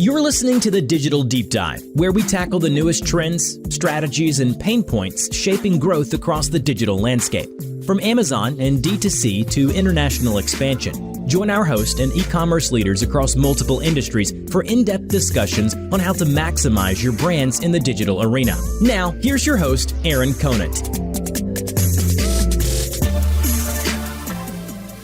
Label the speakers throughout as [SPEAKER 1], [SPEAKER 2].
[SPEAKER 1] You're listening to the Digital Deep Dive, where we tackle the newest trends, strategies, and pain points shaping growth across the digital landscape. From Amazon and D2C to international expansion, join our host and e-commerce leaders across multiple industries for in-depth discussions on how to maximize your brands in the digital arena. Now, here's your host, Aaron Conant.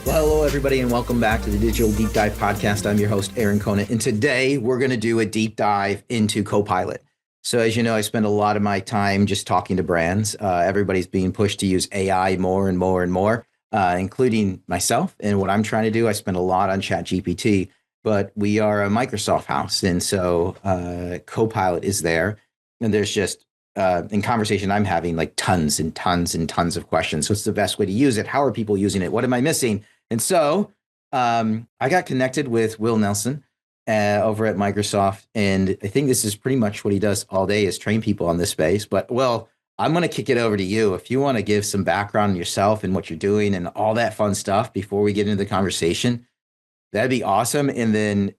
[SPEAKER 2] Well, hello, everybody, and welcome back to the Digital Deep Dive podcast. I'm your host, Aaron Conant, and today we're going to do a deep dive into Copilot. So as you know, I spend a lot of my time just talking to brands. Everybody's being pushed to use AI more and more and more, including myself. And what I'm trying to do, I spend a lot on ChatGPT, but we are a Microsoft house. And so Copilot is there. And there's just, in conversation I'm having, like tons and tons and tons of questions. So it's the best way to use it. How are people using it? What am I missing? And so I got connected with Will Nelson over at Microsoft. And I think this is pretty much what he does all day is train people on this space. But Will, I'm going to kick it over to you. If you want to give some background on yourself and what you're doing and all that fun stuff before we get into the conversation, that'd be awesome. And then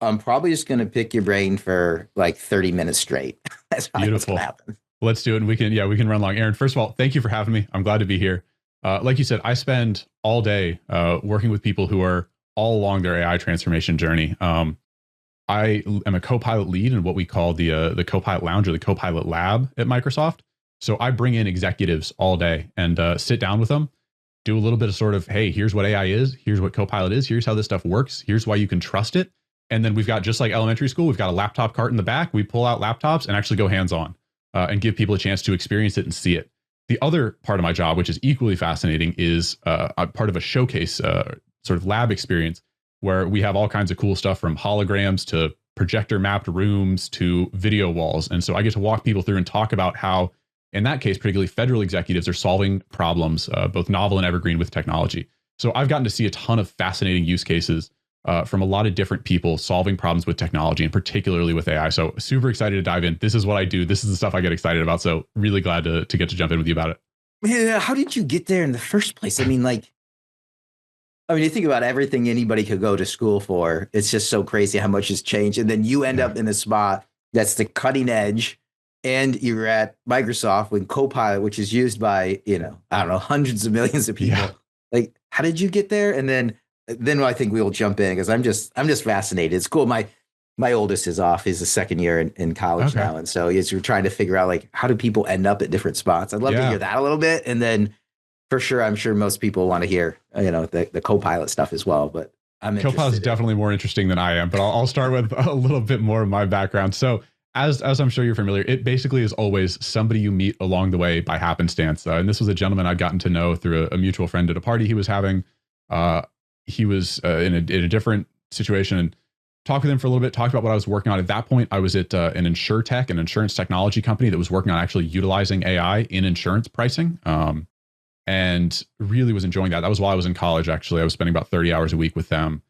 [SPEAKER 2] I'm probably just going to pick your brain for like 30 minutes straight. That's how it's going to happen.
[SPEAKER 3] Let's do it. And we can run long. Aaron, first of all, thank you for having me. I'm glad to be here. Like you said, I spend all day working with people who are all along their AI transformation journey. I am a Copilot lead in what we call the Copilot Lounge or the Copilot Lab at Microsoft. So I bring in executives all day and sit down with them, do a little bit of sort of, hey, here's what AI is, here's what Copilot is, here's how this stuff works, here's why you can trust it. And then we've got, just like elementary school, we've got a laptop cart in the back. We pull out laptops and actually go hands-on and give people a chance to experience it and see it. The other part of my job, which is equally fascinating, is I'm part of a showcase sort of lab experience where we have all kinds of cool stuff from holograms to projector mapped rooms to video walls. And so I get to walk people through and talk about how, in that case, particularly federal executives are solving problems, both novel and evergreen with technology. So I've gotten to see a ton of fascinating use cases from a lot of different people solving problems with technology and particularly with AI. So super excited to dive in. This is what I do. This is the stuff I get excited about. So really glad to get to jump in with you about it.
[SPEAKER 2] Yeah, how did you get there in the first place? I mean, you think about everything anybody could go to school for. It's just so crazy how much has changed. And then you end up in a spot that's the cutting edge. And you're at Microsoft with Copilot, which is used by, hundreds of millions of people. Yeah. Like, how did you get there? And then I think we will jump in because I'm just fascinated. It's cool. My oldest is off. He's the second year in college now. And so we're trying to figure out, like, how do people end up at different spots? I'd love to hear that a little bit. And then for sure, I'm sure most people want to hear, the Copilot stuff as well. But I'm interested.
[SPEAKER 3] Copilot's definitely more interesting than I am, but I'll start with a little bit more of my background. So as I'm sure you're familiar, it basically is always somebody you meet along the way by happenstance. And this was a gentleman I'd gotten to know through a mutual friend at a party he was having. He was in a different situation and talked with him for a little bit, talked about what I was working on. At that point, I was at an InsurTech, an insurance technology company that was working on actually utilizing AI in insurance pricing, and really was enjoying that. That was while I was in college, actually. I was spending about 30 hours a week with them.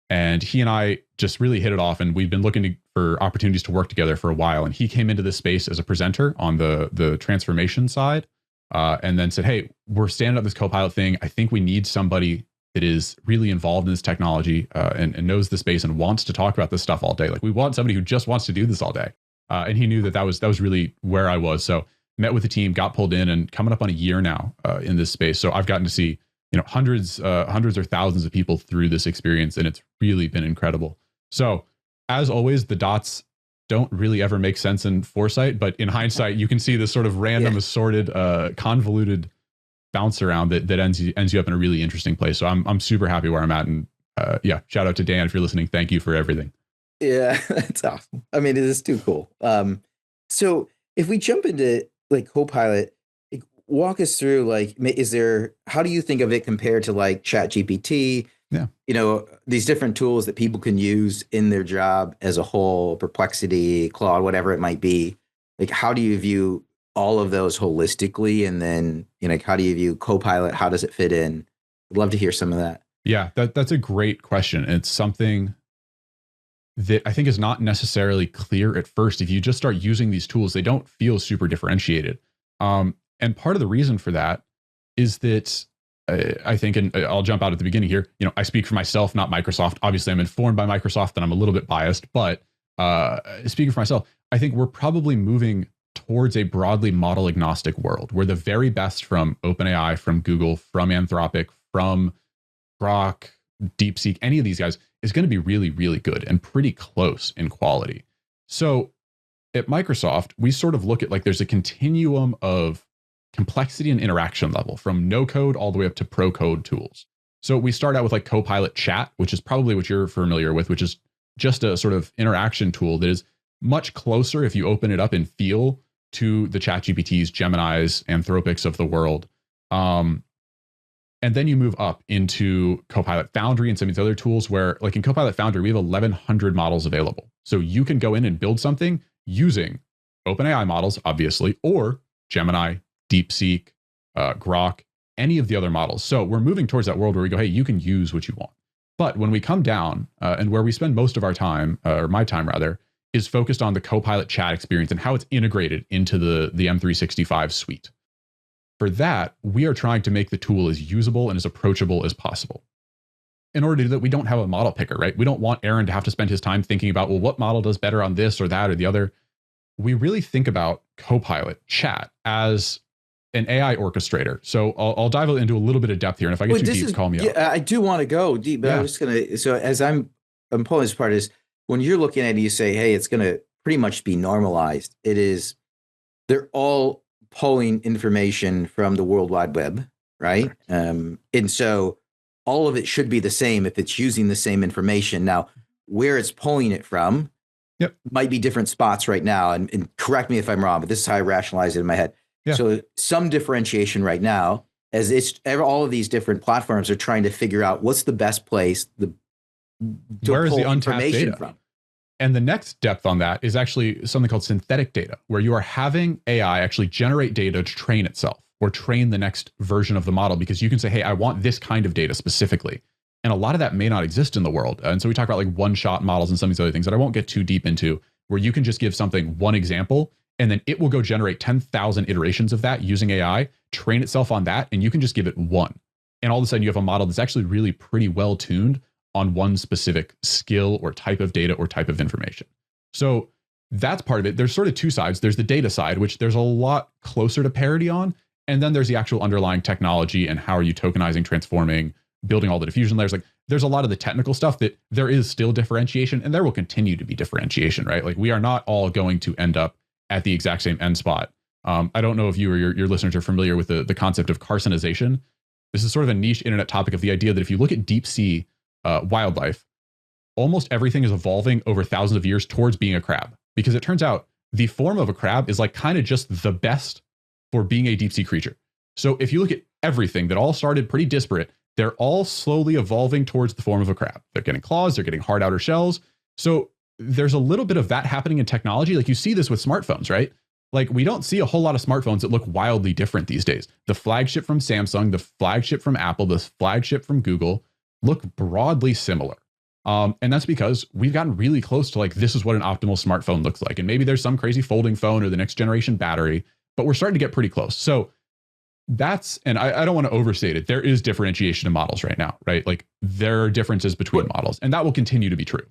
[SPEAKER 3] And he and I just really hit it off. And we've been looking for opportunities to work together for a while. And he came into this space as a presenter on the transformation side and then said, hey, we're standing up this Copilot thing. I think we need somebody that is really involved in this technology and knows the space and wants to talk about this stuff all day. Like, we want somebody who just wants to do this all day. And he knew that was really where I was. So met with the team, got pulled in, and coming up on a year now in this space. So I've gotten to see hundreds or thousands of people through this experience, and it's really been incredible. So as always, the dots don't really ever make sense in foresight, but in hindsight, you can see this sort of random, assorted, convoluted bounce around that ends you up in a really interesting place. So I'm super happy where I'm at. And shout out to Dan if you're listening. Thank you for everything.
[SPEAKER 2] Yeah, that's awesome. I mean, it is too cool. So if we jump into like Copilot, walk us through, like, how do you think of it compared to like ChatGPT?
[SPEAKER 3] Yeah.
[SPEAKER 2] These different tools that people can use in their job as a whole, Perplexity, Claude, whatever it might be. Like, how do you view all of those holistically? And then, how do you view Copilot? How does it fit in? I'd love to hear some of that.
[SPEAKER 3] Yeah, that's a great question. It's something that I think is not necessarily clear at first. If you just start using these tools, they don't feel super differentiated. And part of the reason for that is that I think, and I'll jump out at the beginning here, I speak for myself, not Microsoft. Obviously, I'm informed by Microsoft and I'm a little bit biased, but speaking for myself, I think we're probably moving towards a broadly model agnostic world where the very best from OpenAI, from Google, from Anthropic, from Grok, DeepSeek, any of these guys is going to be really, really good and pretty close in quality. So at Microsoft, we sort of look at like there's a continuum of complexity and interaction level from no code all the way up to pro code tools. So we start out with like Copilot Chat, which is probably what you're familiar with, which is just a sort of interaction tool that is much closer if you open it up and feel to the ChatGPTs, Geminis, Anthropics of the world. And then you move up into Copilot Foundry and some of these other tools where, like in Copilot Foundry, we have 1,100 models available. So you can go in and build something using OpenAI models, obviously, or Gemini, DeepSeek, Grok, any of the other models. So we're moving towards that world where we go, hey, you can use what you want. But when we come down and where we spend most of our time, or my time rather, is focused on the Copilot chat experience and how it's integrated into the M365 suite. For that, we are trying to make the tool as usable and as approachable as possible. In order to do that, we don't have a model picker, right? We don't want Aaron to have to spend his time thinking about, well, what model does better on this or that or the other. We really think about Copilot chat as an AI orchestrator. So I'll dive into a little bit of depth here. And if I get too deep, call me out.
[SPEAKER 2] I do want to go deep, but I'm just going to, so as I'm pulling this part is when you're looking at it, you say, hey, it's going to pretty much be normalized. It is, they're all pulling information from the World Wide Web, right? And so all of it should be the same if it's using the same information. Now, where it's pulling it from might be different spots right now. And correct me if I'm wrong, but this is how I rationalize it in my head. Yeah. So some differentiation right now, as it's all of these different platforms are trying to figure out what's the best place to
[SPEAKER 3] where is
[SPEAKER 2] pull
[SPEAKER 3] the untapped
[SPEAKER 2] information
[SPEAKER 3] data
[SPEAKER 2] from.
[SPEAKER 3] And the next depth on that is actually something called synthetic data, where you are having AI actually generate data to train itself or train the next version of the model, because you can say, hey, I want this kind of data specifically. And a lot of that may not exist in the world. And so we talk about like one-shot models and some of these other things that I won't get too deep into, where you can just give something one example, and then it will go generate 10,000 iterations of that using AI, train itself on that, and you can just give it one. And all of a sudden you have a model that's actually really pretty well tuned on one specific skill or type of data or type of information. So that's part of it. There's sort of two sides. There's the data side, which there's a lot closer to parity on. And then there's the actual underlying technology and how are you tokenizing, transforming, building all the diffusion layers. Like there's a lot of the technical stuff that there is still differentiation, and there will continue to be differentiation, right? Like we are not all going to end up at the exact same end spot. I don't know if you or your listeners are familiar with the concept of carcinization. This is sort of a niche internet topic of the idea that if you look at deep sea wildlife, almost everything is evolving over thousands of years towards being a crab, because it turns out the form of a crab is like kind of just the best for being a deep sea creature. So if you look at everything that all started pretty disparate, they're all slowly evolving towards the form of a crab. They're getting claws, they're getting hard outer shells. So there's a little bit of that happening in technology. Like you see this with smartphones, right? Like we don't see a whole lot of smartphones that look wildly different these days. The flagship from Samsung, the flagship from Apple, the flagship from Google look broadly similar. And that's because we've gotten really close to like, this is what an optimal smartphone looks like. And maybe there's some crazy folding phone or the next generation battery, but we're starting to get pretty close. So that's, and I don't want to overstate it. There is differentiation in models right now, right? Like there are differences between models, and that will continue to be true.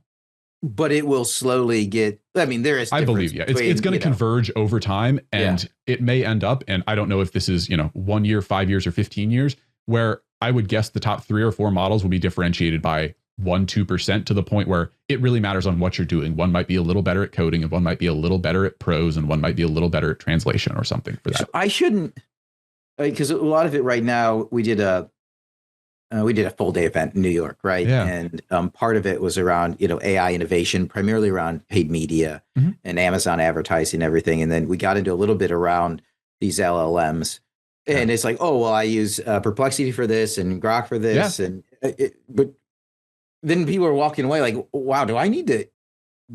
[SPEAKER 2] But it will slowly get, I mean, there is,
[SPEAKER 3] I believe, yeah, it's going to converge over time, and it may end up, and I don't know if this is, 1 year, 5 years, or 15 years, where I would guess the top 3 or 4 models will be differentiated by 1-2% to the point where it really matters on what you're doing. One might be a little better at coding, and one might be a little better at prose, and one might be a little better at translation or something for that.
[SPEAKER 2] So I shouldn't, because a lot of it right now, we did a full day event in New York, right?
[SPEAKER 3] Yeah.
[SPEAKER 2] And part of it was around, AI innovation, primarily around paid media and Amazon advertising and everything. And then we got into a little bit around these LLMs. And it's like, oh, well, I use Perplexity for this and Grok for this.
[SPEAKER 3] Yeah.
[SPEAKER 2] And but then people are walking away like, wow, do I need to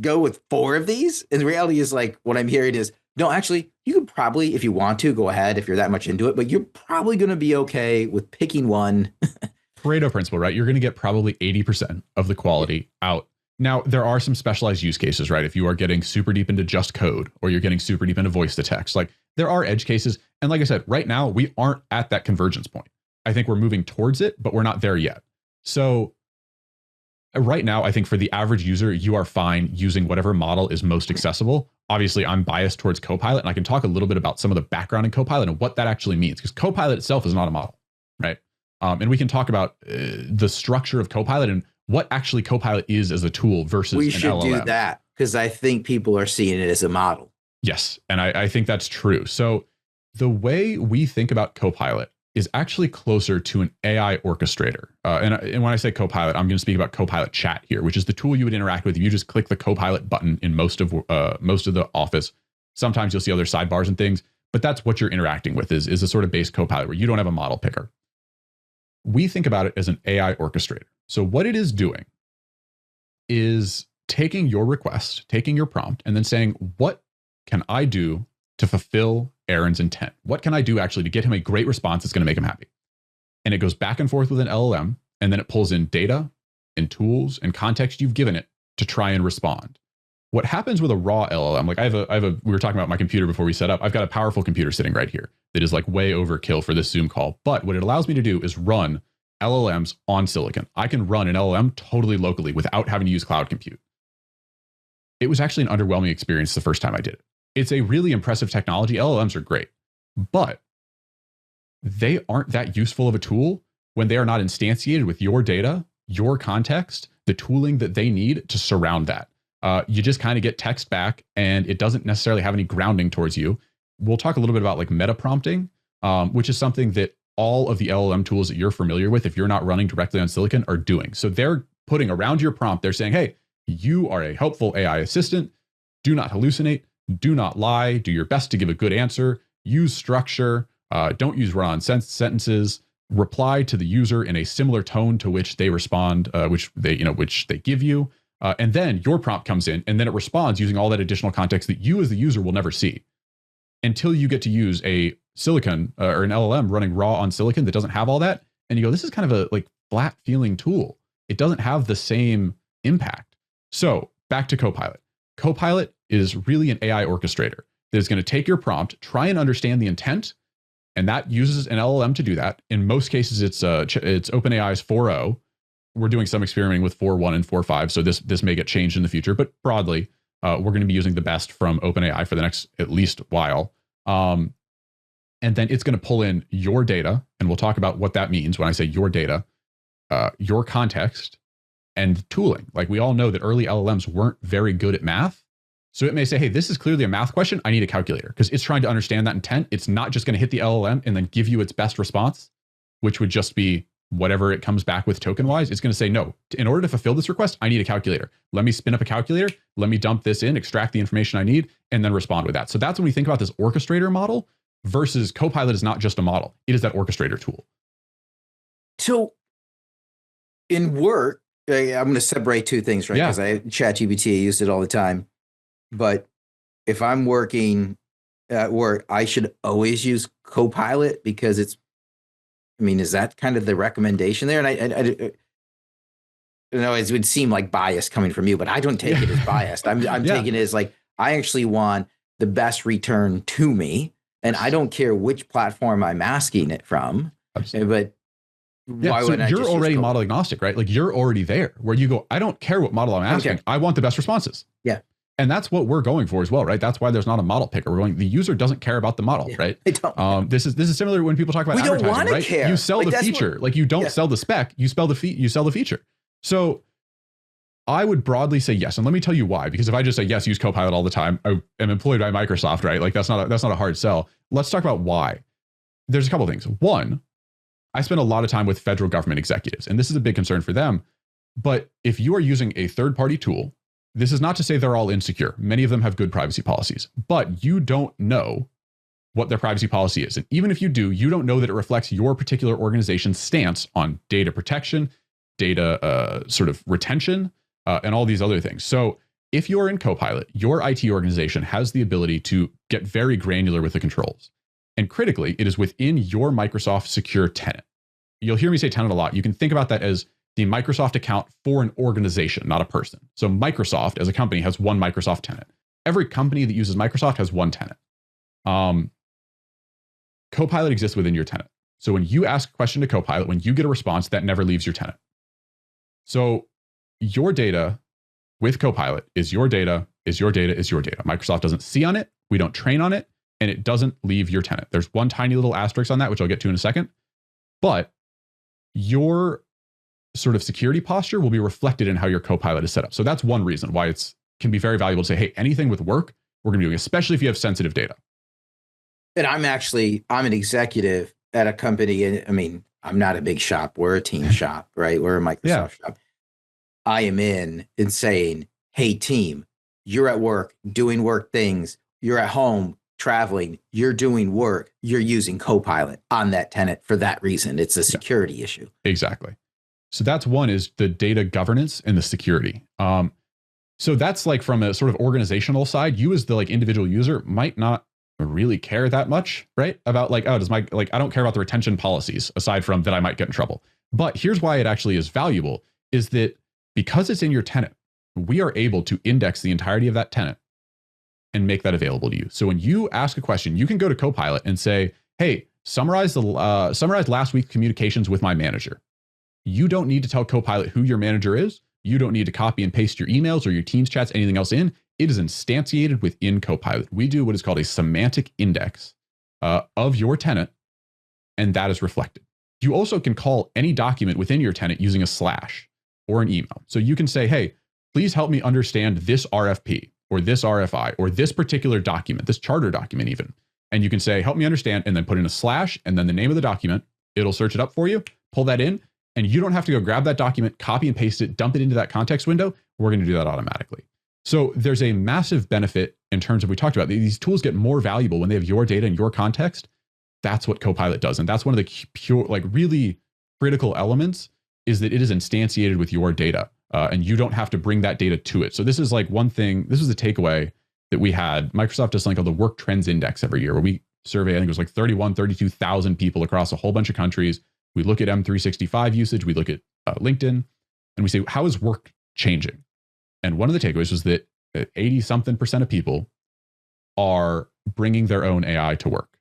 [SPEAKER 2] go with 4 of these? And the reality is like, what I'm hearing is, no, actually, you could probably, if you want to, go ahead if you're that much into it, but you're probably going to be okay with picking one.
[SPEAKER 3] Pareto principle, right? You're going to get probably 80% of the quality out. Now, there are some specialized use cases, right? If you are getting super deep into just code, or you're getting super deep into voice to text, like there are edge cases. And like I said, right now, we aren't at that convergence point. I think we're moving towards it, but we're not there yet. So right now, I think for the average user, you are fine using whatever model is most accessible. Obviously, I'm biased towards Copilot, and I can talk a little bit about some of the background in Copilot and what that actually means, because Copilot itself is not a model, right? And we can talk about the structure of Copilot and what actually Copilot is as a tool versus
[SPEAKER 2] We
[SPEAKER 3] an
[SPEAKER 2] should
[SPEAKER 3] LLM.
[SPEAKER 2] do that, because I think people are seeing it as a model.
[SPEAKER 3] Yes, and I think that's true. So the way we think about Copilot is actually closer to an AI orchestrator. And when I say Copilot, I'm going to speak about Copilot Chat here, which is the tool you would interact with. You just click the Copilot button in most of the Office. Sometimes you'll see other sidebars and things, but that's what you're interacting with is a sort of base Copilot where you don't have a model picker. We think about it as an AI orchestrator. So what it is doing is taking your request, taking your prompt, and then saying, what can I do to fulfill Aaron's intent? What can I do actually to get him a great response that's going to make him happy? And it goes back and forth with an LLM, and then it pulls in data and tools and context you've given it to try and respond. What happens with a raw LLM, like we were talking about my computer before we set up. I've got a powerful computer sitting right here that is like way overkill for this Zoom call. But what it allows me to do is run LLMs on silicon. I can run an LLM totally locally without having to use cloud compute. It was actually an underwhelming experience the first time I did it. It's a really impressive technology. LLMs are great, but they aren't that useful of a tool when they are not instantiated with your data, your context, the tooling that they need to surround that. You just kind of get text back and it doesn't necessarily have any grounding towards you. We'll talk a little bit about like meta prompting, which is something that all of the LLM tools that you're familiar with, if you're not running directly on silicon, are doing. So they're putting around your prompt, they're saying, hey, you are a helpful AI assistant. Do not hallucinate. Do not lie. Do your best to give a good answer. Use structure. Don't use run-on sentences. Reply to the user in a similar tone to which they respond, which they give you. And then your prompt comes in, and then it responds using all that additional context that you as the user will never see until you get to use a silicon or an LLM running raw on silicon that doesn't have all that. And you go, this is kind of a like flat feeling tool. It doesn't have the same impact. So back to Copilot. Copilot is really an AI orchestrator that is going to take your prompt, try and understand the intent, and that uses an LLM to do that. In most cases, it's OpenAI's 4.0. We're doing some experimenting with 4.1 and 4.5, so this may get changed in the future. But broadly, we're going to be using the best from OpenAI for the next at least while. And then it's going to pull in your data, and we'll talk about what that means when I say your data, your context, and tooling. Like we all know that early LLMs weren't very good at math. So it may say, hey, this is clearly a math question. I need a calculator, because it's trying to understand that intent. It's not just going to hit the LLM and then give you its best response, which would just be whatever it comes back with token wise. It's going to say, no, in order to fulfill this request, I need a calculator. Let me spin up a calculator. Let me dump this in, extract the information I need, and then respond with that. So that's when we think about this orchestrator model versus Copilot is not just a model. It is that orchestrator tool.
[SPEAKER 2] So in work, I'm going to separate two things, right? Because I ChatGPT, I use it all the time. But if I'm working at work, I should always use Copilot because is that kind of the recommendation there? And I know it would seem like bias coming from you, but I don't take it as biased. I'm taking it as like, I actually want the best return to me. And I don't care which platform I'm asking it from. Absolutely. But why would I
[SPEAKER 3] you're already model agnostic, right? Like you're already there where you go, I don't care what model I'm asking. I want the best responses.
[SPEAKER 2] Yeah.
[SPEAKER 3] And that's what we're going for as well, right? That's why there's not a model picker. We're going, the user doesn't care about the model, right?
[SPEAKER 2] They don't.
[SPEAKER 3] This is similar when people talk about advertising,
[SPEAKER 2] don't
[SPEAKER 3] right?
[SPEAKER 2] Care.
[SPEAKER 3] You sell the feature, like you don't sell the spec. You sell the feature. So I would broadly say yes, and let me tell you why. Because if I just say yes, use Copilot all the time, I am employed by Microsoft, right? Like that's not a hard sell. Let's talk about why. There's a couple of things. One, I spend a lot of time with federal government executives, and this is a big concern for them. But if you are using a third-party tool, this is not to say they're all insecure. Many of them have good privacy policies, but you don't know what their privacy policy is. And even if you do, you don't know that it reflects your particular organization's stance on data protection, data sort of retention, and all these other things. So if you're in Copilot, your IT organization has the ability to get very granular with the controls. And critically, it is within your Microsoft secure tenant. You'll hear me say tenant a lot. You can think about that as the Microsoft account for an organization, not a person. So Microsoft as a company has one Microsoft tenant. Every company that uses Microsoft has one tenant. Copilot exists within your tenant. So when you ask a question to Copilot, when you get a response, that never leaves your tenant. So your data with Copilot is your data, is your data, is your data. Microsoft doesn't see on it. We don't train on it, and it doesn't leave your tenant. There's one tiny little asterisk on that, which I'll get to in a second. But your sort of security posture will be reflected in how your Copilot is set up. So that's one reason why it's can be very valuable to say, hey, anything with work, we're going to be doing, especially if you have sensitive data.
[SPEAKER 2] And I'm an executive at a company. And I mean, I'm not a big shop. We're a team shop, right? We're a Microsoft shop. I am in and saying, hey, team, you're at work doing work things. You're at home traveling. You're doing work. You're using Copilot on that tenant for that reason. It's a security issue.
[SPEAKER 3] Exactly. So that's one is the data governance and the security. So that's like from a sort of organizational side, you as the like individual user might not really care that much, right? About like, oh, I don't care about the retention policies aside from that I might get in trouble. But here's why it actually is valuable is that because it's in your tenant, we are able to index the entirety of that tenant and make that available to you. So when you ask a question, you can go to Copilot and say, hey, summarize last week's communications with my manager. You don't need to tell Copilot who your manager is. You don't need to copy and paste your emails or your Teams chats, anything else in. It is instantiated within Copilot. We do what is called a semantic index of your tenant, and that is reflected. You also can call any document within your tenant using a slash or an email. So you can say, hey, please help me understand this RFP or this RFI or this particular document, this charter document even. And you can say, help me understand, and then put in a slash and then the name of the document. It'll search it up for you, pull that in, and you don't have to go grab that document, copy and paste it, dump it into that context window. We're going to do that automatically. So there's a massive benefit in terms of, we talked about, these tools get more valuable when they have your data and your context. That's what Copilot does. And that's one of the pure, like really critical elements is that it is instantiated with your data and you don't have to bring that data to it. So this is like one thing, this was a takeaway that we had. Microsoft does something called the Work Trends Index every year where we survey, I think it was like 32,000 people across a whole bunch of countries. We look at M365 usage, we look at LinkedIn, and we say, how is work changing? And one of the takeaways was that 80-something% of people are bringing their own AI to work.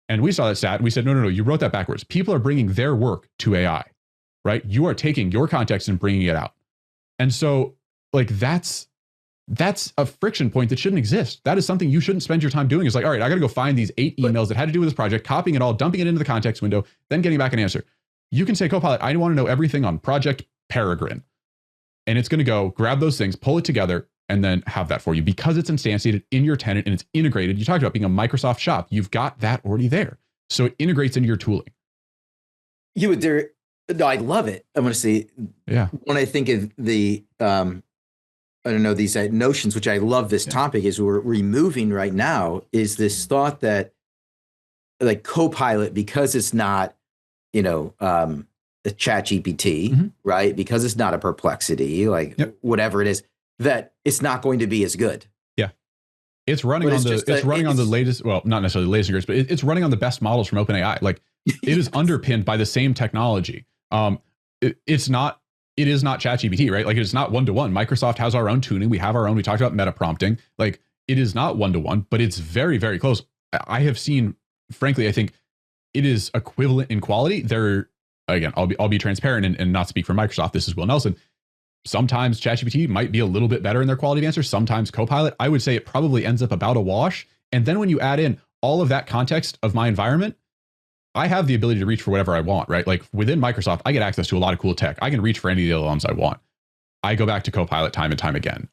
[SPEAKER 3] And we saw that stat and we said, no, you wrote that backwards. People are bringing their work to AI, right? You are taking your context and bringing it out. And so like that's a friction point that shouldn't exist. That is something you shouldn't spend your time doing. It's like, all right, I got to go find these 8 emails that had to do with this project, copying it all, dumping it into the context window, then getting back an answer. You can say, Copilot, I want to know everything on Project Peregrine. And it's going to go grab those things, pull it together, and then have that for you because it's instantiated in your tenant and it's integrated. You talked about being a Microsoft shop. You've got that already there. So it integrates into your tooling.
[SPEAKER 2] No, I love it. I'm going to say, when I think of the, these notions, which I love this topic is we're removing right now is this thought that like Copilot, because it's not, a ChatGPT, right? Because it's not a Perplexity, whatever it is, that it's not going to be as good. Yeah.
[SPEAKER 3] It's running on the latest, well, not necessarily the latest and greatest, but it's running on the best models from OpenAI. Like it is underpinned by the same technology. It is not ChatGPT, right? Like it's not one-to-one. Microsoft has our own tuning. We have our own, we talked about meta prompting. Like it is not one-to-one, but it's very, very close. I have seen, frankly, I think it is equivalent in quality. Again, I'll be transparent and not speak for Microsoft. This is Will Nelson. Sometimes ChatGPT might be a little bit better in their quality of answers. Sometimes Copilot, I would say it probably ends up about a wash. And then when you add in all of that context of my environment, I have the ability to reach for whatever I want, right? Like within Microsoft, I get access to a lot of cool tech. I can reach for any of the LLMs I want. I go back to Copilot time and time again.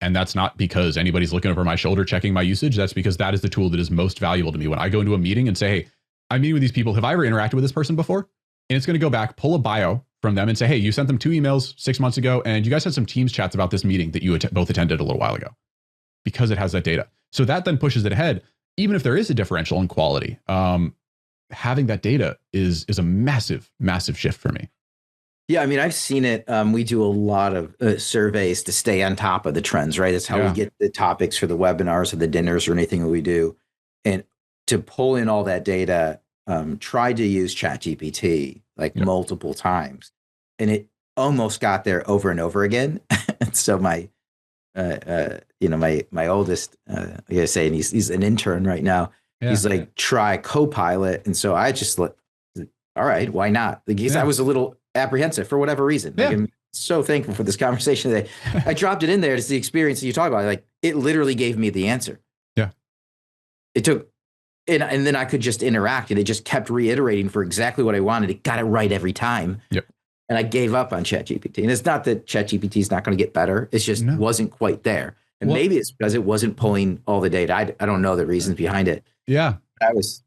[SPEAKER 3] And that's not because anybody's looking over my shoulder checking my usage. That's because that is the tool that is most valuable to me. When I go into a meeting and say, hey, I'm meeting with these people. Have I ever interacted with this person before? And it's going to go back, pull a bio from them and say, hey, you sent them 2 emails 6 months ago, and you guys had some Teams chats about this meeting that you both attended a little while ago, because it has that data. So that then pushes it ahead. Even if there is a differential in quality, having that data is a massive, massive shift for me.
[SPEAKER 2] Yeah, I mean, I've seen it. We do a lot of surveys to stay on top of the trends, right? It's how we get the topics for the webinars or the dinners or anything that we do. And to pull in all that data, tried to use ChatGPT multiple times, and it almost got there over and over again. And so my oldest, I gotta say, and he's an intern right now. Yeah. He's like, try Copilot. And so I just all right, why not? Because I was a little apprehensive for whatever reason. so thankful for this conversation today. I dropped it in there. It's the experience that you talk about. Like, it literally gave me the answer.
[SPEAKER 3] Yeah.
[SPEAKER 2] It took, and then I could just interact, and it just kept reiterating for exactly what I wanted. It got it right every time.
[SPEAKER 3] Yep.
[SPEAKER 2] And I gave up on ChatGPT. And it's not that ChatGPT is not going to get better. It's just wasn't quite there. And maybe it's because it wasn't pulling all the data. I don't know the reasons behind it.
[SPEAKER 3] Yeah.
[SPEAKER 2] That was,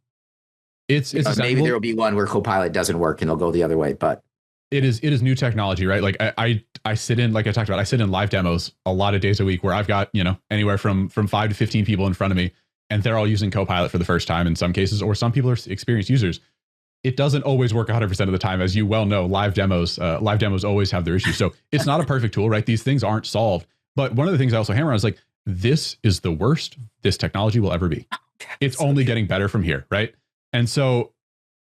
[SPEAKER 3] it's
[SPEAKER 2] maybe there will be one where Copilot doesn't work and it'll go the other way, but
[SPEAKER 3] it is new technology, right? Like I sit in, like I talked about, I sit in live demos a lot of days a week where I've got, anywhere from 5 to 15 people in front of me, and they're all using Copilot for the first time in some cases, or some people are experienced users. It doesn't always work 100% of the time. As you well know, live demos always have their issues. So it's not a perfect tool, right? These things aren't solved. But one of the things I also hammer on is like, this is the worst this technology will ever be. It's only getting better from here, right? And so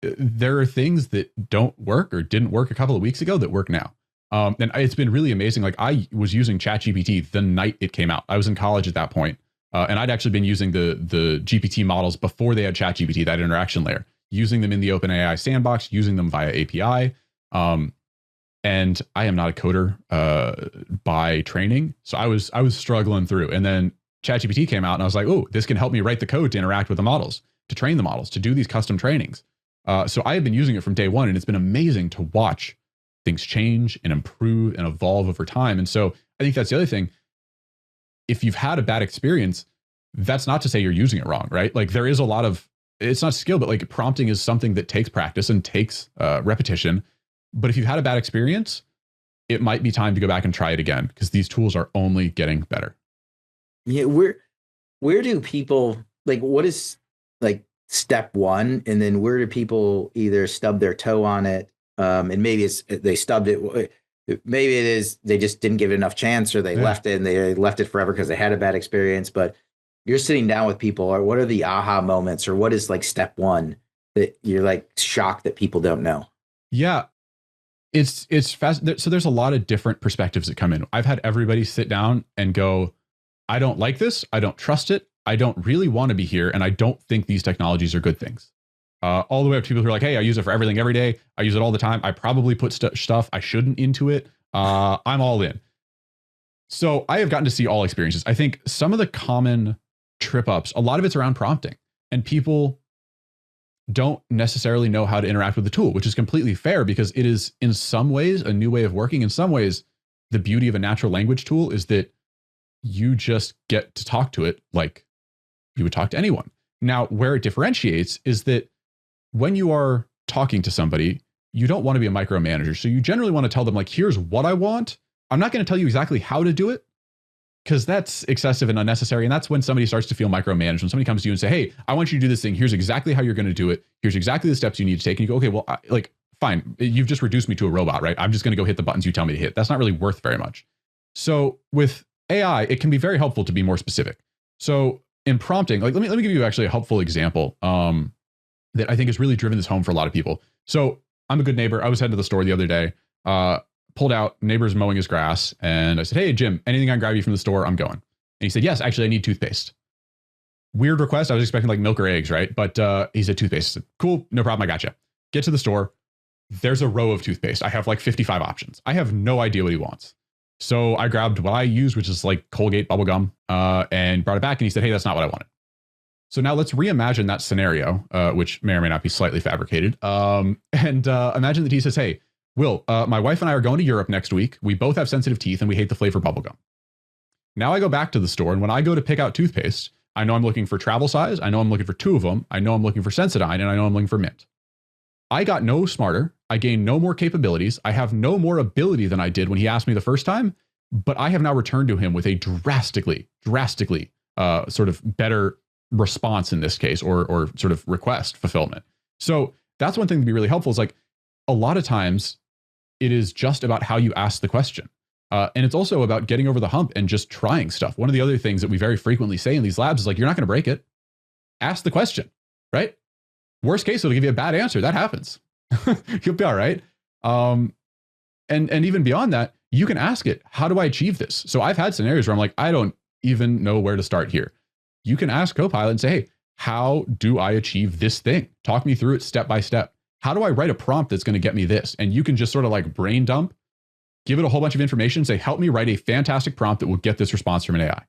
[SPEAKER 3] there are things that don't work or didn't work a couple of weeks ago that work now. And it's been really amazing. Like, I was using ChatGPT the night it came out. I was in college at that point. And I'd actually been using the GPT models before they had ChatGPT, that interaction layer, using them in the OpenAI sandbox, using them via API. And I am not a coder by training. So I was struggling through. And then ChatGPT came out and I was like, oh, this can help me write the code to interact with the models, to train the models, to do these custom trainings. So I have been using it from day one, and it's been amazing to watch things change and improve and evolve over time. And so I think that's the other thing. If you've had a bad experience, that's not to say you're using it wrong, right? Like, there is a lot of, it's not skill, but like prompting is something that takes practice and takes repetition. But if you've had a bad experience, it might be time to go back and try it again, because these tools are only getting better.
[SPEAKER 2] Yeah. Where do people, like, what is like step one? And then where do people either stub their toe on it? And maybe it's, they stubbed it. Maybe it is, they just didn't give it enough chance, or they left it and they left it forever because they had a bad experience. But you're sitting down with people, or what are the aha moments, or what is like step one that you're like shocked that people don't know?
[SPEAKER 3] Yeah. It's fast. So there's a lot of different perspectives that come in. I've had everybody sit down and go, I don't like this. I don't trust it. I don't really want to be here. And I don't think these technologies are good things. All the way up to people who are like, hey, I use it for everything every day. I use it all the time. I probably put stuff I shouldn't into it. I'm all in. So I have gotten to see all experiences. I think some of the common trip ups, a lot of it's around prompting, and people don't necessarily know how to interact with the tool, which is completely fair, because it is in some ways a new way of working. In some ways, the beauty of a natural language tool is that you just get to talk to it like you would talk to anyone. Now, where it differentiates is that when you are talking to somebody, you don't want to be a micromanager. So you generally want to tell them, like, here's what I want. I'm not going to tell you exactly how to do it, because that's excessive and unnecessary. And that's when somebody starts to feel micromanaged. When somebody comes to you and say, hey, I want you to do this thing. Here's exactly how you're going to do it. Here's exactly the steps you need to take. And you go, okay, well, fine. You've just reduced me to a robot, right? I'm just going to go hit the buttons you tell me to hit. That's not really worth very much. So with AI, it can be very helpful to be more specific. So in prompting, like, let me give you actually a helpful example that I think has really driven this home for a lot of people. So I'm a good neighbor. I was heading to the store the other day, pulled out, neighbor's mowing his grass. And I said, hey, Jim, anything I can grab you from the store? I'm going. And he said, yes, actually, I need toothpaste. Weird request. I was expecting like milk or eggs, right? But he said toothpaste. I said, cool, no problem. I gotcha. Get to the store. There's a row of toothpaste. I have like 55 options. I have no idea what he wants. So I grabbed what I use, which is like Colgate bubblegum, and brought it back. And he said, hey, that's not what I wanted. So now let's reimagine that scenario, which may or may not be slightly fabricated. And imagine that he says, hey, Will, my wife and I are going to Europe next week. We both have sensitive teeth and we hate the flavor bubblegum. Now I go back to the store, and when I go to pick out toothpaste, I know I'm looking for travel size. I know I'm looking for 2 of them. I know I'm looking for Sensodyne, and I know I'm looking for mint. I got no smarter. I gained no more capabilities. I have no more ability than I did when he asked me the first time, but I have now returned to him with a drastically sort of better response in this case, or sort of request fulfillment. So that's one thing to be really helpful, is like, a lot of times it is just about how you ask the question. And it's also about getting over the hump and just trying stuff. One of the other things that we very frequently say in these labs is like, you're not going to break it. Ask the question, right? Worst case, it'll give you a bad answer. That happens. You'll be all right. And even beyond that, you can ask it, how do I achieve this? So I've had scenarios where I'm like, I don't even know where to start here. You can ask Copilot and say, hey, how do I achieve this thing? Talk me through it step by step. How do I write a prompt that's going to get me this? And you can just sort of like brain dump give it a whole bunch of information, say, help me write a fantastic prompt that will get this response from an AI.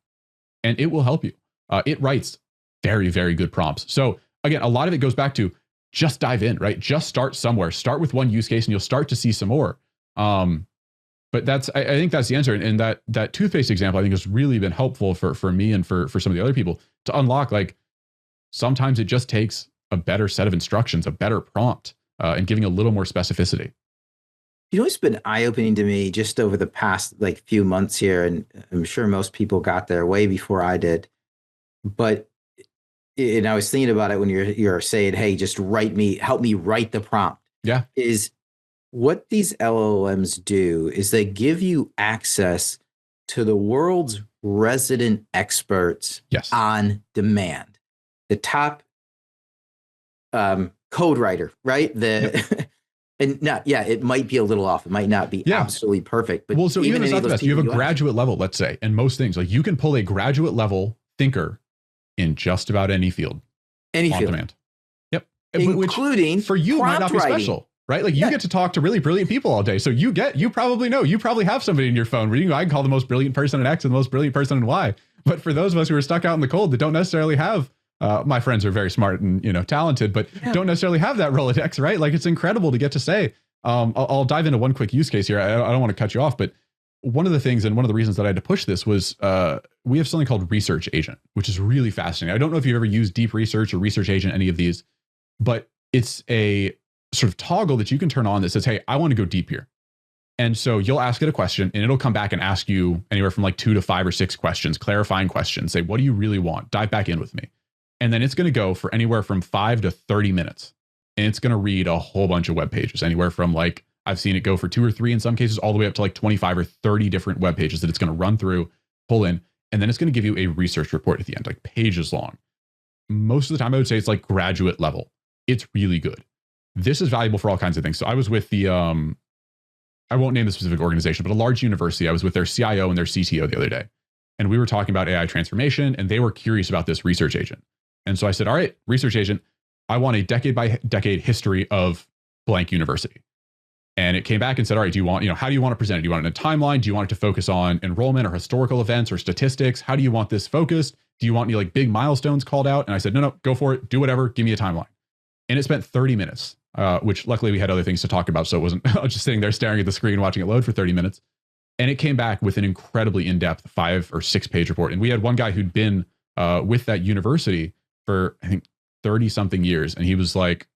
[SPEAKER 3] And it will help you. It writes very, very good prompts. So again, a lot of it goes back to just dive in, right? Just start somewhere. Start with one use case and you'll start to see some more. But I think that's the answer. And that toothpaste example, I think has really been helpful for me and for some of the other people to unlock, like, sometimes it just takes a better set of instructions, a better prompt, and giving a little more specificity.
[SPEAKER 2] You know, it's been eye-opening to me just over the past like few months here, and I'm sure most people got there way before I did. But and I was thinking about it when you're saying, "Hey, just help me write the prompt."
[SPEAKER 3] Yeah,
[SPEAKER 2] is what these LLMs do is they give you access to the world's resident experts on demand, the top code writer, right? And not, it might be a little off. It might not be absolutely perfect. But
[SPEAKER 3] well, so even as not the best, you have a graduate level, let's say, and most things, like you can pull a graduate level thinker in just about any field. On demand. Yep.
[SPEAKER 2] Including
[SPEAKER 3] which for you might not be special, right? Like you get to talk to really brilliant people all day. So you probably have somebody in your phone where I can call the most brilliant person in X and the most brilliant person in Y. But for those of us who are stuck out in the cold that don't necessarily have my friends are very smart and talented, but don't necessarily have that Rolodex, right? Like it's incredible to get to say. I'll dive into one quick use case here. I don't want to cut you off, but one of the things and one of the reasons that I had to push this was we have something called Research Agent, which is really fascinating. I don't know if you've ever used Deep Research or Research Agent, any of these, but it's a sort of toggle that you can turn on that says, hey, I want to go deep here. And so you'll ask it a question and it'll come back and ask you anywhere from like 2 to 5 or 6 questions, clarifying questions. Say, what do you really want? Dive back in with me. And then it's going to go for anywhere from 5 to 30 minutes. And it's going to read a whole bunch of web pages, anywhere from like, I've seen it go for 2 or 3 in some cases, all the way up to like 25 or 30 different web pages that it's going to run through, pull in, and then it's going to give you a research report at the end, like pages long. Most of the time, I would say it's like graduate level. It's really good. This is valuable for all kinds of things. So I was with the, I won't name the specific organization, but a large university. I was with their CIO and their CTO the other day. And we were talking about AI transformation, and they were curious about this Research Agent. And so I said, all right, Research Agent, I want a decade by decade history of blank university. And it came back and said, all right, do you want, how do you want to present it? Do you want it in a timeline? Do you want it to focus on enrollment or historical events or statistics? How do you want this focused? Do you want any like big milestones called out? And I said, no, go for it. Do whatever. Give me a timeline. And it spent 30 minutes, which luckily we had other things to talk about. So it wasn't I was just sitting there staring at the screen, watching it load for 30 minutes. And it came back with an incredibly in-depth 5 or 6 page report. And we had one guy who'd been with that university for, I think, 30 something years. And he was like,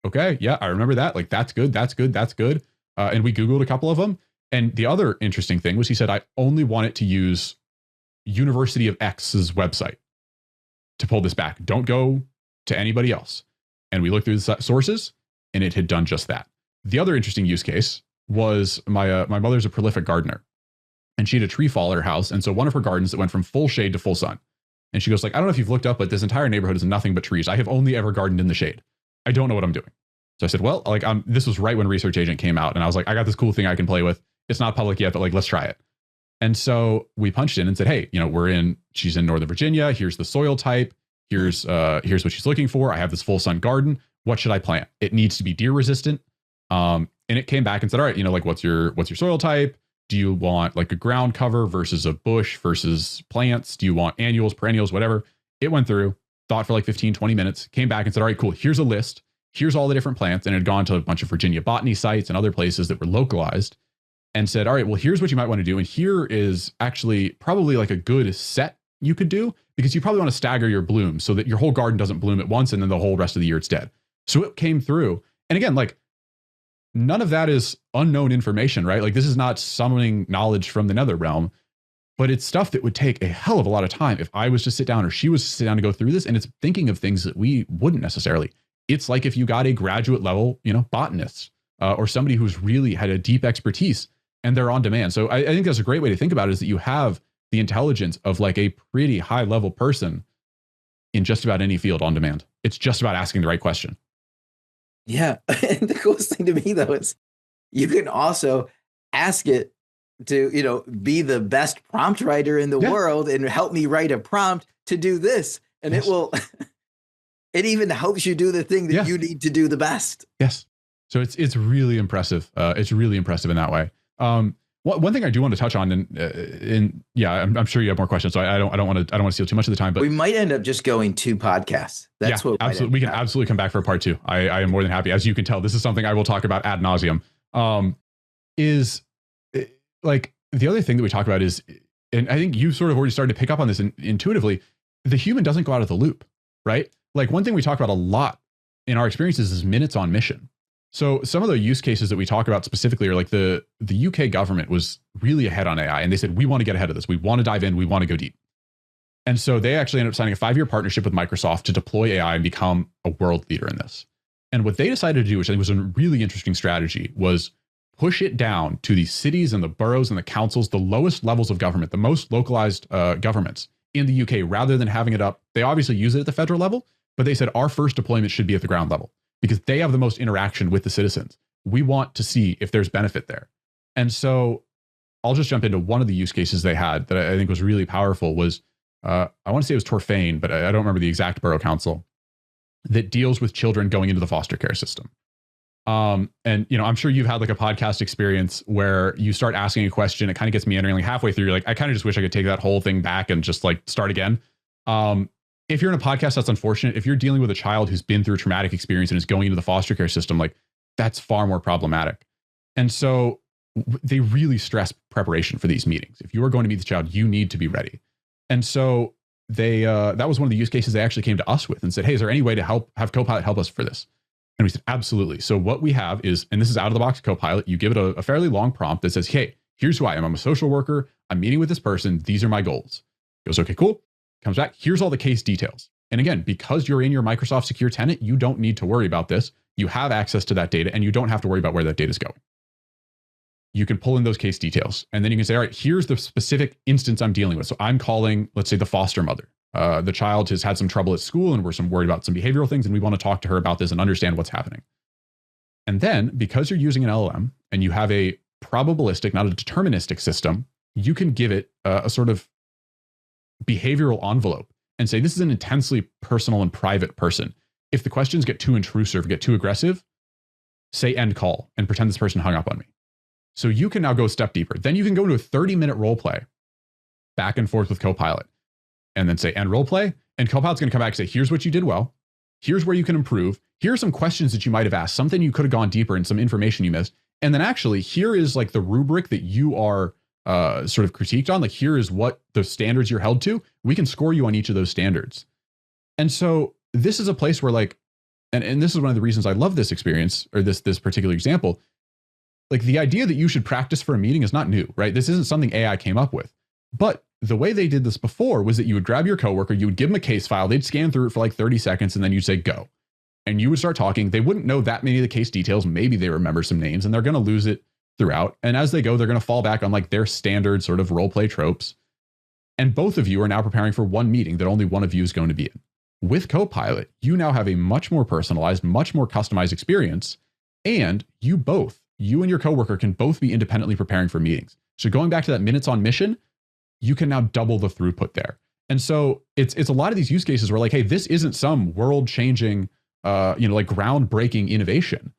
[SPEAKER 3] okay, yeah, I remember that. Like, that's good. That's good. That's good. And we Googled a couple of them. And the other interesting thing was he said, I only want it to use University of X's website to pull this back. Don't go to anybody else. And we looked through the sources and it had done just that. The other interesting use case was my mother's a prolific gardener and she had a tree fall at her house. And so one of her gardens that went from full shade to full sun. And she goes like, I don't know if you've looked up, but this entire neighborhood is nothing but trees. I have only ever gardened in the shade. I don't know what I'm doing. So I said, well, like, this was right when Research Agent came out. And I was like, I got this cool thing I can play with. It's not public yet, but like, let's try it. And so we punched in and said, hey, she's in Northern Virginia. Here's the soil type. Here's what she's looking for. I have this full sun garden. What should I plant? It needs to be deer resistant. And it came back and said, all right, like, what's your soil type? Do you want like a ground cover versus a bush versus plants? Do you want annuals, perennials, whatever? It went through, thought for like 15, 20 minutes, came back and said, all right, cool. Here's a list. Here's all the different plants. And it had gone to a bunch of Virginia botany sites and other places that were localized and said, all right, well, here's what you might want to do. And here is actually probably like a good set you could do, because you probably want to stagger your blooms so that your whole garden doesn't bloom at once and then the whole rest of the year it's dead. So it came through. And again, like, none of that is unknown information, right? Like, this is not summoning knowledge from the nether realm, but it's stuff that would take a hell of a lot of time if I was to sit down or she was to sit down to go through this. And it's thinking of things that we wouldn't necessarily. It's like if you got a graduate level, botanist or somebody who's really had a deep expertise and they're on demand. So I think that's a great way to think about it, is that you have the intelligence of like a pretty high level person in just about any field on demand. It's just about asking the right question.
[SPEAKER 2] Yeah. And the coolest thing to me, though, is you can also ask it to, be the best prompt writer in the world and help me write a prompt to do this. And it will, it even helps you do the thing that you need to do the best.
[SPEAKER 3] Yes. So it's really impressive. It's really impressive in that way. One thing I do want to touch on, and yeah, I'm sure you have more questions, so I don't want to steal too much of the time. But
[SPEAKER 2] we might end up just going 2 podcasts. That's what
[SPEAKER 3] absolutely. We can absolutely come back for a part 2. I am more than happy. As you can tell, this is something I will talk about ad nauseum. Is like the other thing that we talk about is, and I think you sort of already started to pick up on this intuitively, the human doesn't go out of the loop, right? Like one thing we talk about a lot in our experiences is minutes on mission. So some of the use cases that we talk about specifically are like the UK government was really ahead on AI, and they said, we want to get ahead of this. We want to dive in. We want to go deep. And so they actually ended up signing a 5-year partnership with Microsoft to deploy AI and become a world leader in this. And what they decided to do, which I think was a really interesting strategy, was push it down to the cities and the boroughs and the councils, the lowest levels of government, the most localized governments in the UK, rather than having it up. They obviously use it at the federal level, but they said our first deployment should be at the ground level because they have the most interaction with the citizens. We want to see if there's benefit there. And so I'll just jump into one of the use cases they had that I think was really powerful was, I want to say it was Torfaen, but I don't remember the exact borough council, that deals with children going into the foster care system. And, you know, I'm sure you've had like a podcast experience where you start asking a question, it kind of gets meandering, like halfway through, you're like, I kind of just wish I could take that whole thing back and just like start again. If you're in a podcast, that's unfortunate. If you're dealing with a child who's been through a traumatic experience and is going into the foster care system, like that's far more problematic. And so they really stress preparation for these meetings. If you are going to meet the child, you need to be ready. And so they, that was one of the use cases they actually came to us with and said, hey, is there any way to have Copilot help us for this? And we said, absolutely. So what we have is, and this is out of the box Copilot, you give it a fairly long prompt that says, hey, here's who I am. I'm a social worker. I'm meeting with this person. These are my goals. It goes, okay, cool. Comes back. Here's all the case details. And again, because you're in your Microsoft secure tenant, you don't need to worry about this. You have access to that data and you don't have to worry about where that data is going. You can pull in those case details. And then you can say, all right, here's the specific instance I'm dealing with. So I'm calling, let's say, the foster mother. The child has had some trouble at school and we're worried about some behavioral things. And we want to talk to her about this and understand what's happening. And then because you're using an LLM and you have a probabilistic, not a deterministic system, you can give it a sort of behavioral envelope and say, this is an intensely personal and private person. If the questions get too intrusive, get too aggressive, say end call and pretend this person hung up on me. So you can now go a step deeper. Then you can go into a 30-minute role play back and forth with Copilot and then say end role play. And Copilot's going to come back and say, here's what you did well. Here's where you can improve. Here are some questions that you might have asked, something you could have gone deeper and some information you missed. And then actually here is like the rubric that you are sort of critiqued on. Like here is what the standards you're held to. We can score you on each of those standards. And so this is a place where like, and this is one of the reasons I love this experience or this particular example. Like the idea that you should practice for a meeting is not new, right? This isn't something AI came up with. But the way they did this before was that you would grab your coworker, you would give them a case file, they'd scan through it for like 30 seconds, and then you'd say, go. And you would start talking. They wouldn't know that many of the case details. Maybe they remember some names and they're going to lose it throughout. And as they go, they're going to fall back on like their standard sort of role play tropes. And both of you are now preparing for one meeting that only one of you is going to be in. With Copilot, you now have a much more personalized, much more customized experience. And you and your coworker can both be independently preparing for meetings. So going back to that minutes on mission, you can now double the throughput there. And so it's a lot of these use cases where like, hey, this isn't some world changing, like groundbreaking innovation,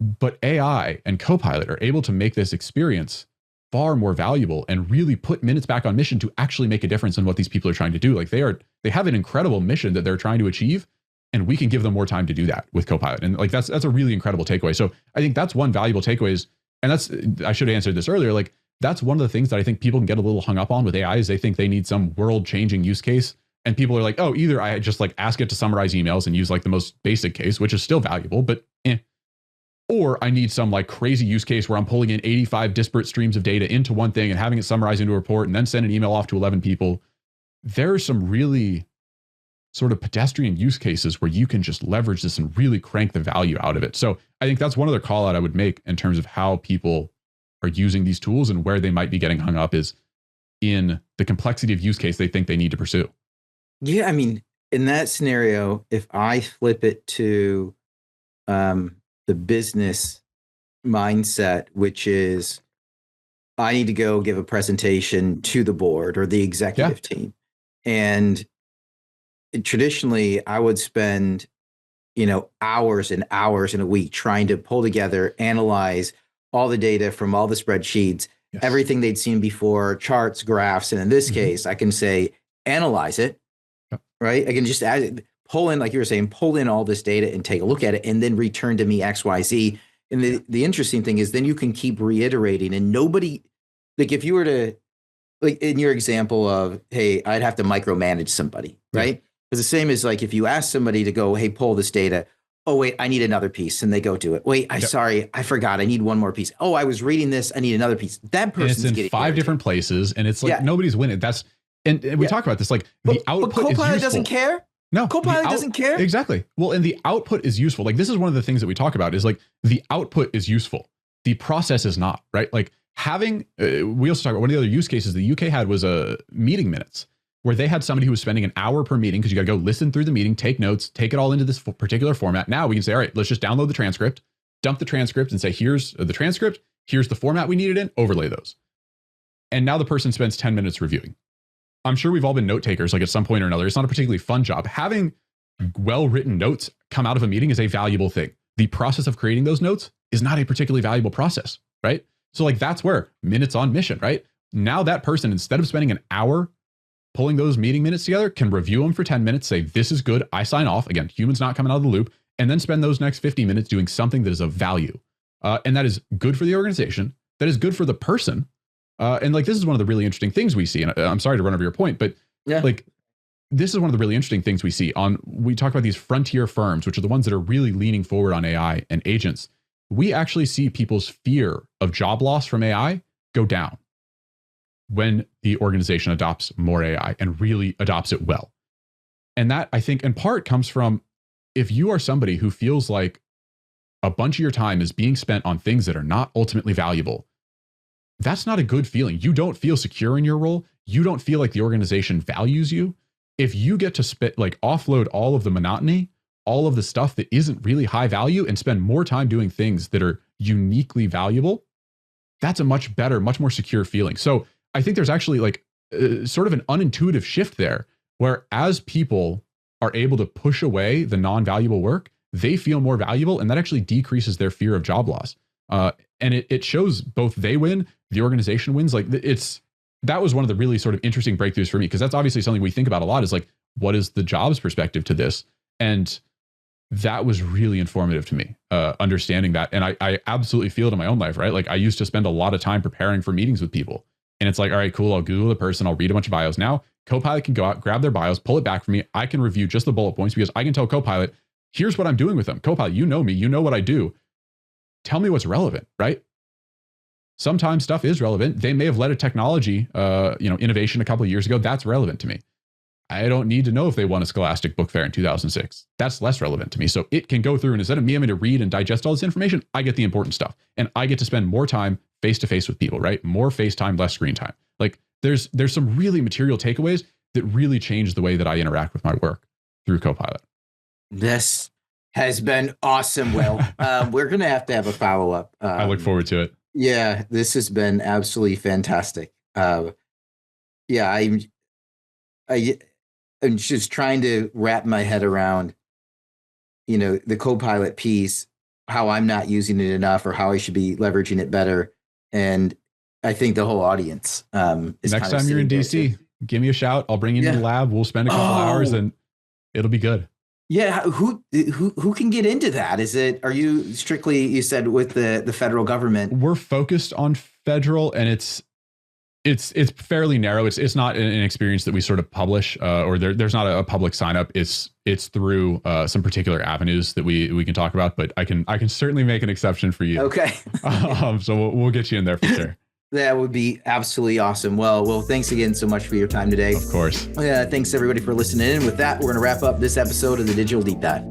[SPEAKER 3] but AI and Copilot are able to make this experience far more valuable and really put minutes back on mission to actually make a difference in what these people are trying to do. Like they have an incredible mission that they're trying to achieve, and we can give them more time to do that with Copilot. And like, that's a really incredible takeaway. So I think that's one valuable takeaway I should have answered this earlier. Like that's one of the things that I think people can get a little hung up on with AI is they think they need some world changing use case. And people are like, oh, either I just like ask it to summarize emails and use like the most basic case, which is still valuable, but or I need some like crazy use case where I'm pulling in 85 disparate streams of data into one thing and having it summarized into a report and then send an email off to 11 people. There are some really sort of pedestrian use cases where you can just leverage this and really crank the value out of it. So I think that's one other call out I would make in terms of how people are using these tools and where they might be getting hung up is in the complexity of use case they think they need to pursue.
[SPEAKER 2] Yeah, I mean, in that scenario, if I flip it to the business mindset, which is I need to go give a presentation to the board or the executive team. And traditionally, I would spend, hours and hours in a week trying to pull together, analyze all the data from all the spreadsheets,
[SPEAKER 3] Yes.
[SPEAKER 2] everything they'd seen before, charts, graphs. And in this case, I can say, analyze it, right? I can just pull in, like you were saying, pull in all this data and take a look at it and then return to me XYZ. And the interesting thing is then you can keep reiterating, and nobody, like if you were to, like in your example of, hey, I'd have to micromanage somebody, right? It's the same as like if you ask somebody to go, hey, pull this data. Oh, wait, I need another piece. And they go do it. Wait, sorry, I forgot. I need one more piece. Oh, I was reading this. I need another piece. That person's
[SPEAKER 3] and it's in 5 different places. And it's like, nobody's winning. That's, and we talk about this, like the output
[SPEAKER 2] but Copilot
[SPEAKER 3] is useful.
[SPEAKER 2] Doesn't care.
[SPEAKER 3] No,
[SPEAKER 2] Copilot doesn't care.
[SPEAKER 3] Exactly. Well, and the output is useful. Like this is one of the things that we talk about is like the output is useful. The process is not, right? Like having, we also talk about one of the other use cases the UK had was meeting minutes, where they had somebody who was spending an hour per meeting because you got to go listen through the meeting, take notes, take it all into this particular format. Now we can say, all right, let's just download the transcript, dump the transcript and say, here's the transcript, here's the format we need it in, overlay those. And now the person spends 10 minutes reviewing. I'm sure we've all been note takers, like at some point or another. It's not a particularly fun job. Having well-written notes come out of a meeting is a valuable thing. The process of creating those notes is not a particularly valuable process, right? So like that's where minutes on mission, right? Now that person, instead of spending an hour pulling those meeting minutes together, can review them for 10 minutes, say, this is good, I sign off. Again, humans not coming out of the loop, and then spend those next 50 minutes doing something that is of value. And that is good for the organization. That is good for the person. And like, this is one of the really interesting things we see. And I'm sorry to run over your point, but like, this is one of the really interesting things we see we talk about these frontier firms, which are the ones that are really leaning forward on AI and agents. We actually see people's fear of job loss from AI go down when the organization adopts more AI and really adopts it well. And that, I think, in part comes from if you are somebody who feels like a bunch of your time is being spent on things that are not ultimately valuable, that's not a good feeling. You don't feel secure in your role. You don't feel like the organization values you. If you get to offload all of the monotony, all of the stuff that isn't really high value, and spend more time doing things that are uniquely valuable, that's a much better, much more secure feeling. So I think there's actually like sort of an unintuitive shift there, where as people are able to push away the non-valuable work, they feel more valuable, and that actually decreases their fear of job loss. And it shows both they win, the organization wins. Like that was one of the really sort of interesting breakthroughs for me, because that's obviously something we think about a lot, is like, what is the jobs perspective to this? And that was really informative to me, understanding that. And I absolutely feel it in my own life, right? Like I used to spend a lot of time preparing for meetings with people. And it's like, all right, cool, I'll Google the person, I'll read a bunch of bios. Now, Copilot can go out, grab their bios, pull it back for me. I can review just the bullet points, because I can tell Copilot, here's what I'm doing with them. Copilot, you know me, you know what I do. Tell me what's relevant, right? Sometimes stuff is relevant. They may have led a technology, innovation a couple of years ago. That's relevant to me. I don't need to know if they won a Scholastic Book Fair in 2006. That's less relevant to me. So it can go through, and instead of me having to read and digest all this information, I get the important stuff, and I get to spend more time face to face with people, right? More face time, less screen time. Like there's some really material takeaways that really change the way that I interact with my work through Copilot.
[SPEAKER 2] This has been awesome, Will. We're going to have a follow-up.
[SPEAKER 3] I look forward to it.
[SPEAKER 2] Yeah, this has been absolutely fantastic. I'm just trying to wrap my head around, the Copilot piece, how I'm not using it enough, or how I should be leveraging it better. And I think the whole audience is
[SPEAKER 3] next time you're in DC, give me a shout. I'll bring you to the lab. We'll spend a couple hours and it'll be good. Yeah.
[SPEAKER 2] Who can get into that? Are you strictly, you said, with the federal government?
[SPEAKER 3] We're focused on federal, and it's fairly narrow. It's not an experience that we sort of publish, or there's not a public sign up. It's through some particular avenues that we can talk about, but I can certainly make an exception for you.
[SPEAKER 2] Okay.
[SPEAKER 3] So we'll get you in there for sure.
[SPEAKER 2] That would be absolutely awesome. Well, thanks again so much for your time today.
[SPEAKER 3] Of course.
[SPEAKER 2] Thanks everybody for listening in. With that, we're going to wrap up this episode of the Digital Deep Dive.